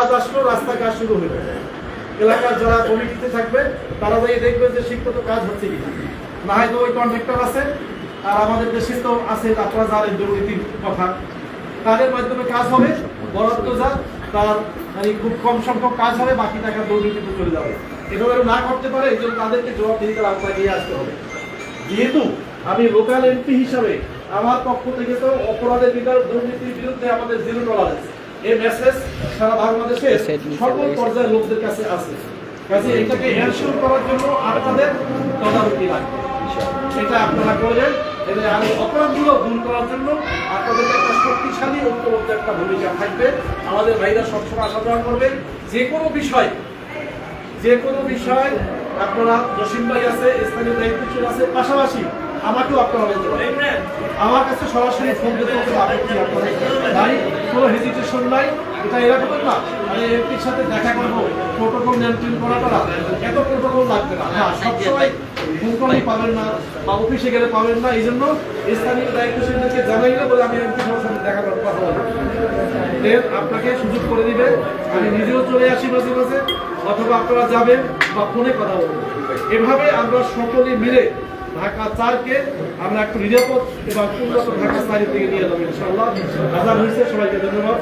কাজ আসলো, রাস্তার কাজ শুরু হলো। এলাকার যারা কমিটিতে থাকবে তারা যাই দেখবে যে ঠিকমতো কাজ হচ্ছে কিনা। না হয়তো ওই কন্ট্রাক্টর আছে, আর আমাদের দেশে তো আছে, আপনারা জানেন দুর্নীতির কথা, তাদের মাধ্যমে কাজ হবে, বরাদ্দ যা তার মানে খুব কম সংখ্যক কাজ হবে, বাকি টাকা দুর্নীতিতে চলে যাবে। এভাবে না করতে পারে, এই জন্য তাদেরকে জবাবদিহিতার আওতায় নিয়ে আসতে হবে। যেহেতু আমি লোকাল এমপি হিসাবে আমার পক্ষ থেকে তো অপরাধের দুর্নীতির বিরুদ্ধে আমাদের জিরো টলারেন্স, এই মেসেজ সারা বাংলাদেশে সকল পর্যায়ের লোকদের কাছে আছে। কাজে এটাকে এনশিওর করার জন্য আপনাদের তদারকি লাগবে, সেটা আপনারা করবেন। আর অপরাধগুলো দূর করার জন্য আপনাদের একটা শক্তিশালী ঐক্যবদ্ধ একটা ভূমিকা থাকবে। আমাদের ভাইরা সবসময় আসা যাওয়া করবেন। যে কোনো বিষয় আপনারা জসিম ভাই আছে, স্থানীয় দায়িত্বশীল আছে, পাশাপাশি আমাকেও আপনারা বলতে পারেন। আমার কাছে সরাসরি ফোন দিতে আপত্তি আপনাদের ভাই, কোনো হেজিটেশন নাই। এটা এরকম না মানে এমপির সাথে দেখা করবো, প্রোটোকল মেনটেন করাটা এত প্রোটোকল লাগবে না। হ্যাঁ, সবসময় ফোন করেই পাবেন না বা অফিসে গেলে পাবেন না, এই জন্য স্থানীয় দায়িত্বশীলদেরকে জানাইলে বলে আমি এমপি সবার সাথে দেখা করার কথা বলবো, আপনাকে সুযোগ করে দিবে। আমি নিজেও চলে আসি মাঝে মাঝে, অথবা আপনারা যাবেন বা ফোনে কথা বলবেন। এভাবে আমরা সকলে মিলে ঢাকা 4-কে আমরা একটু নিরাপদ এবং উন্নত ঢাকা 4 থেকে নিয়ে যাবো ইনশাআল্লাহ। আজান হয়েছে, সবাইকে ধন্যবাদ।